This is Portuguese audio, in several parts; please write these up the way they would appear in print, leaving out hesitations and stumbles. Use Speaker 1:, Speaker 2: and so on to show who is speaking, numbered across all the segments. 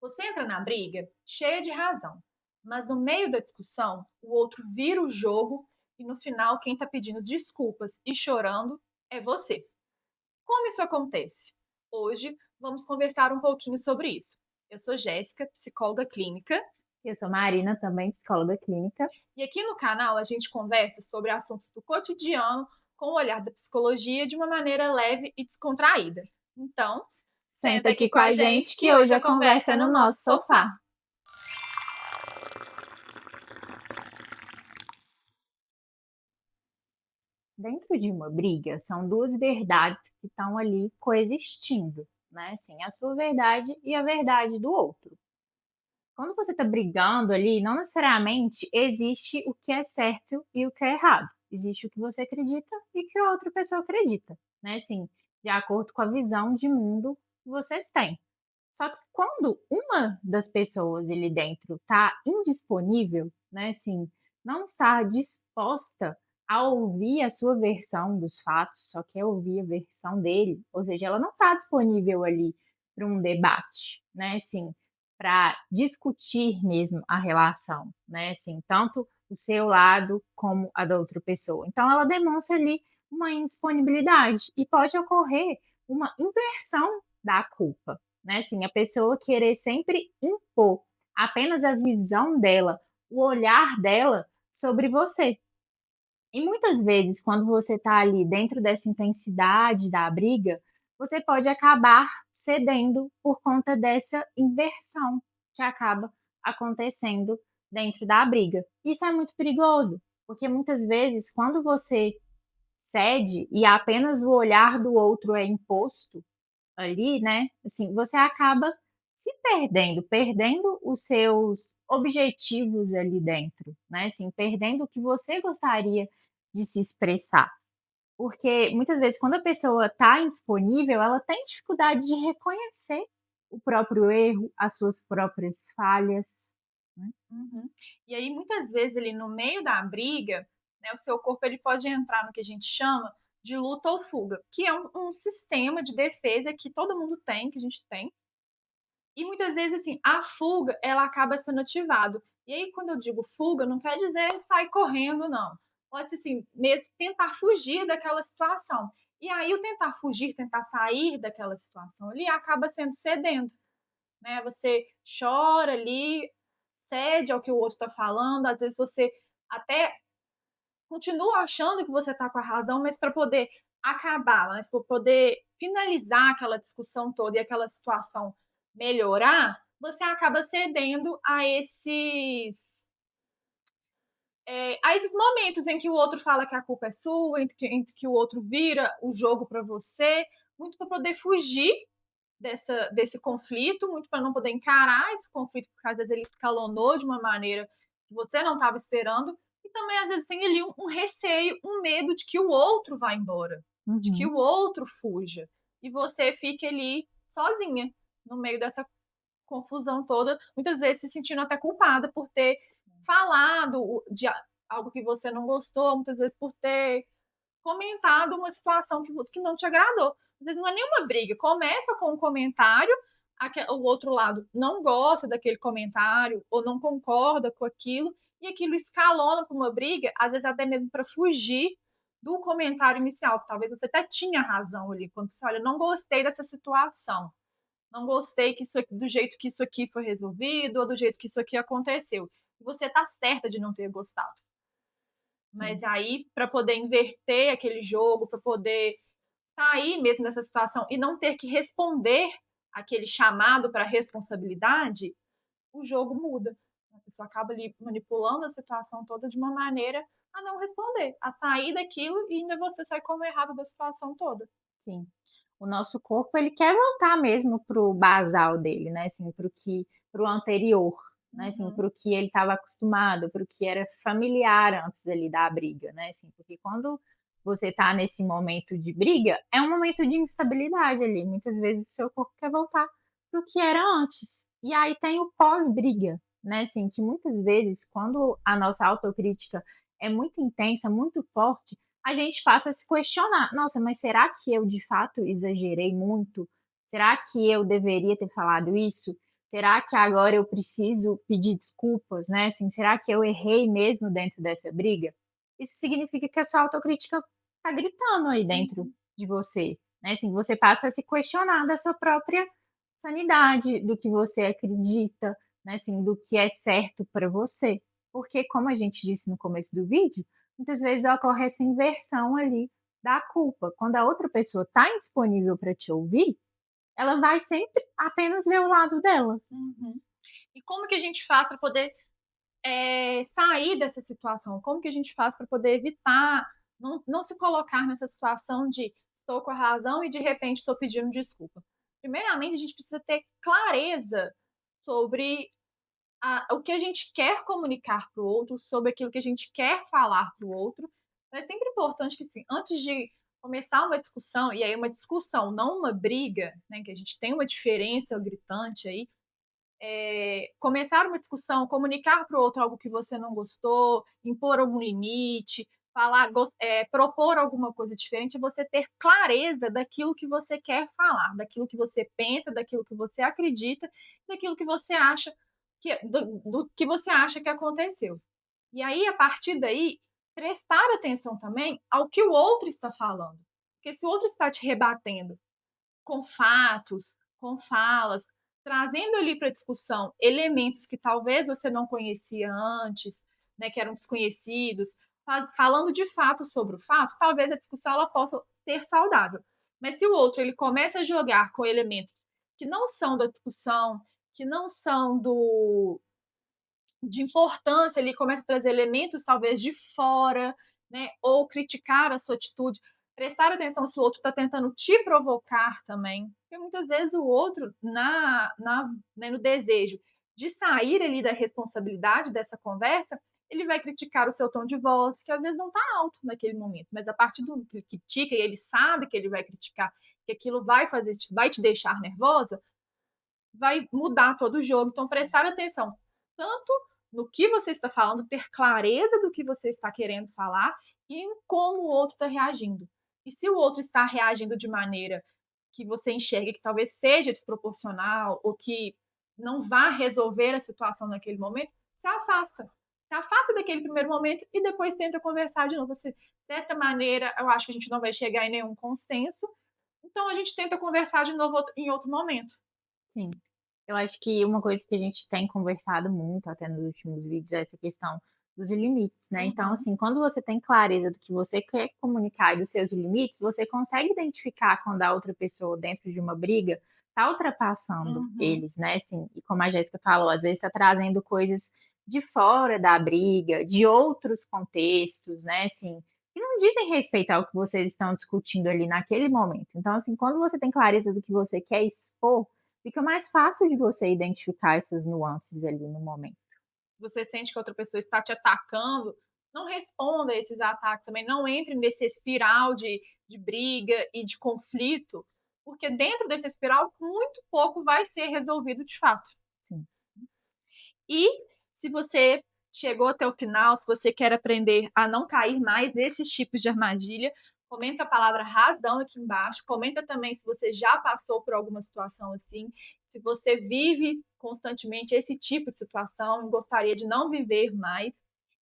Speaker 1: Você entra na briga cheia de razão, mas no meio da discussão, o outro vira o jogo e no final quem está pedindo desculpas e chorando é você. Como isso acontece? Hoje vamos conversar um pouquinho sobre isso. Eu sou Jéssica, psicóloga clínica,
Speaker 2: Eu sou Marina, também psicóloga clínica.
Speaker 1: e aqui no canal a gente conversa sobre assuntos do cotidiano com o olhar da psicologia de uma maneira leve e descontraída. Então,
Speaker 2: Senta
Speaker 1: senta aqui
Speaker 2: aqui
Speaker 1: com
Speaker 2: com
Speaker 1: a
Speaker 2: a
Speaker 1: gente
Speaker 2: gente
Speaker 1: que
Speaker 2: que
Speaker 1: hoje
Speaker 2: hoje
Speaker 1: a
Speaker 2: a
Speaker 1: conversa
Speaker 2: conversa
Speaker 1: é
Speaker 2: é
Speaker 1: no
Speaker 2: no
Speaker 1: nosso
Speaker 2: nosso
Speaker 1: sofá.
Speaker 2: sofá. Dentro de uma briga, são duas verdades que estão ali coexistindo, né? Assim, a sua verdade e a verdade do outro. Quando você está brigando ali, não necessariamente existe o que é certo e o que é errado. Existe o que você acredita e o que a outra pessoa acredita, né? Assim, de acordo com a visão de mundo que vocês têm. Só que quando uma das pessoas ali dentro está indisponível, né, assim, não está disposta a ouvir a sua versão dos fatos, só quer ouvir a versão dele, ou seja, ela não está disponível ali para um debate, né, assim, para discutir mesmo a relação, né, assim, tanto o seu lado como a da outra pessoa. Então ela demonstra ali uma indisponibilidade e pode ocorrer uma inversão da culpa, né? Assim, a pessoa querer sempre impor apenas a visão dela, o olhar dela sobre você. E muitas vezes, quando você está ali dentro dessa intensidade da briga, você pode acabar cedendo por conta dessa inversão que acaba acontecendo dentro da briga. Isso é muito perigoso, porque muitas vezes, quando você cede e apenas o olhar do outro é imposto, ali, né, assim, você acaba se perdendo, perdendo os seus objetivos ali dentro, né, assim, perdendo o que você gostaria de se expressar. Porque muitas vezes quando a pessoa está indisponível, ela tem dificuldade de reconhecer o próprio erro, as suas próprias falhas, né.
Speaker 1: Uhum. E aí, muitas vezes, ali no meio da briga, né, o seu corpo ele pode entrar no que a gente chama de luta ou fuga, que é um sistema de defesa que todo mundo tem, que a gente tem. E muitas vezes, assim, a fuga, ela acaba sendo ativado. E aí, quando eu digo fuga, não quer dizer sair correndo, não. Pode ser, assim, mesmo tentar fugir daquela situação. E aí, o tentar fugir, tentar sair daquela situação ali, acaba sendo cedendo, né? Você chora ali, cede ao que o outro está falando, às vezes você até continua achando que você está com a razão, mas para poder acabar, mas para poder finalizar aquela discussão toda e aquela situação melhorar, você acaba cedendo a esses momentos em que o outro fala que a culpa é sua, entre que o outro vira o jogo para você, muito para poder fugir desse conflito, muito para não poder encarar esse conflito, porque às vezes ele escalonou de uma maneira que você não estava esperando, e também às vezes tem ali um receio, um medo de que o outro vá embora, de que
Speaker 2: Uhum.
Speaker 1: o outro fuja, e você fique ali sozinha, no meio dessa confusão toda, muitas vezes se sentindo até culpada por ter falado de algo que você não gostou, muitas vezes por ter comentado uma situação que não te agradou. Às vezes não é nenhuma briga, começa com um comentário, o outro lado não gosta daquele comentário ou não concorda com aquilo, e aquilo escalona para uma briga, às vezes até mesmo para fugir do comentário inicial, que talvez você até tinha razão ali, quando você olha, não gostei dessa situação, não gostei do jeito que isso aqui foi resolvido, ou do jeito que isso aqui aconteceu. Você está certa de não ter gostado. Mas
Speaker 2: Sim.
Speaker 1: aí, para poder inverter aquele jogo, para poder sair mesmo dessa situação e não ter que responder aquele chamado para responsabilidade, o jogo muda. A pessoa acaba ali manipulando a situação toda de uma maneira a não responder, a sair daquilo e ainda você sai como errado da situação toda.
Speaker 2: Sim. O nosso corpo, ele quer voltar mesmo para o basal dele, né, assim, para o anterior, né, assim,
Speaker 1: Uhum.
Speaker 2: para o que ele estava acostumado, para o que era familiar antes ali da briga, né, assim, porque quando você está nesse momento de briga, é um momento de instabilidade ali, muitas vezes o seu corpo quer voltar para o que era antes. E aí tem o pós-briga, né, assim, que muitas vezes quando a nossa autocrítica é muito intensa, muito forte, a gente passa a se questionar: nossa, mas será que eu de fato exagerei muito? Será que eu deveria ter falado isso? Será que agora eu preciso pedir desculpas, né, assim, será que eu errei mesmo dentro dessa briga? Isso significa que a sua autocrítica tá gritando aí dentro
Speaker 1: Uhum.
Speaker 2: de você, né, assim, você passa a se questionar da sua própria sanidade, do que você acredita, né, assim, do que é certo para você. Porque como a gente disse no começo do vídeo, muitas vezes ocorre essa inversão ali da culpa. Quando a outra pessoa está indisponível para te ouvir, ela vai sempre apenas ver o lado dela.
Speaker 1: Uhum. E como que a gente faz para poder, sair dessa situação? Como que a gente faz para poder evitar não se colocar nessa situação de estou com a razão e de repente estou pedindo desculpa? Primeiramente, a gente precisa ter clareza sobre o que a gente quer comunicar para o outro, sobre aquilo que a gente quer falar para o outro. É sempre importante que, assim, antes de começar uma discussão, e aí uma discussão, não uma briga, né, que a gente tem uma diferença gritante aí, começar uma discussão, comunicar para o outro algo que você não gostou, impor algum limite, propor alguma coisa diferente, é você ter clareza daquilo que você quer falar, daquilo que você pensa, daquilo que você acredita, daquilo que você acha do que você acha que aconteceu. E aí, a partir daí, prestar atenção também ao que o outro está falando. Porque se o outro está te rebatendo com fatos, com falas, trazendo ali para discussão elementos que talvez você não conhecia antes, né, que eram desconhecidos, falando de fato sobre o fato, talvez a discussão ela possa ser saudável. Mas se o outro ele começa a jogar com elementos que não são da discussão, que não são de importância, ele começa a trazer elementos talvez de fora, né, ou criticar a sua atitude, prestar atenção se o outro está tentando te provocar também, porque muitas vezes o outro, né, no desejo de sair ali da responsabilidade dessa conversa, ele vai criticar o seu tom de voz, que às vezes não está alto naquele momento, mas a partir do que critica e ele sabe que ele vai criticar, que aquilo vai te deixar nervosa, vai mudar todo o jogo. Então, prestar atenção tanto no que você está falando, ter clareza do que você está querendo falar e em como o outro está reagindo. E se o outro está reagindo de maneira que você enxergue que talvez seja desproporcional ou que não vá resolver a situação naquele momento, se afasta. Se afasta daquele primeiro momento e depois tenta conversar de novo. De certa maneira, eu acho que a gente não vai chegar em nenhum consenso, então a gente tenta conversar de novo em outro momento.
Speaker 2: Sim. Eu acho que uma coisa que a gente tem conversado muito até nos últimos vídeos é essa questão dos limites, né. Então,
Speaker 1: Uhum.
Speaker 2: assim, quando você tem clareza do que você quer comunicar e dos seus limites, você consegue identificar quando a outra pessoa dentro de uma briga tá ultrapassando
Speaker 1: Uhum.
Speaker 2: eles, né, assim, e como a Jéssica falou, às vezes tá trazendo coisas de fora da briga, de outros contextos, né, assim, que não dizem respeito ao que vocês estão discutindo ali naquele momento. Então, assim, quando você tem clareza do que você quer expor, fica mais fácil de você identificar essas nuances ali no momento.
Speaker 1: Se você sente que outra pessoa está te atacando, não responda a esses ataques também, não entre nesse espiral de briga e de conflito, porque dentro desse espiral muito pouco vai ser resolvido de fato.
Speaker 2: Sim.
Speaker 1: E se você chegou até o final, se você quer aprender a não cair mais nesses tipos de armadilha, comenta a palavra razão aqui embaixo. Comenta também se você já passou por alguma situação assim, se você vive constantemente esse tipo de situação e gostaria de não viver mais.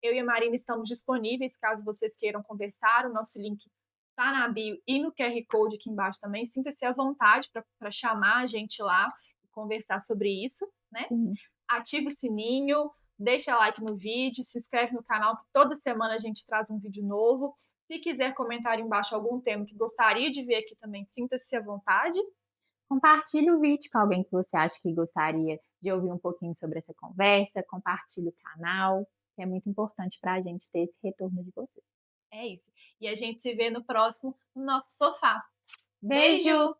Speaker 1: Eu e a Marina estamos disponíveis caso vocês queiram conversar. O nosso link está na bio e no QR Code aqui embaixo também. Sinta-se à vontade para chamar a gente lá e conversar sobre isso, né?
Speaker 2: Sim.
Speaker 1: Ativa o sininho, deixa like no vídeo, se inscreve no canal, que toda semana a gente traz um vídeo novo. Se quiser comentar aí embaixo algum tema que gostaria de ver aqui também, sinta-se à vontade.
Speaker 2: Compartilhe o vídeo com alguém que você acha que gostaria de ouvir um pouquinho sobre essa conversa, compartilhe o canal, que é muito importante para a gente ter esse retorno de vocês.
Speaker 1: É isso. E a gente se vê no próximo, no nosso sofá.
Speaker 2: Beijo!
Speaker 1: Beijo!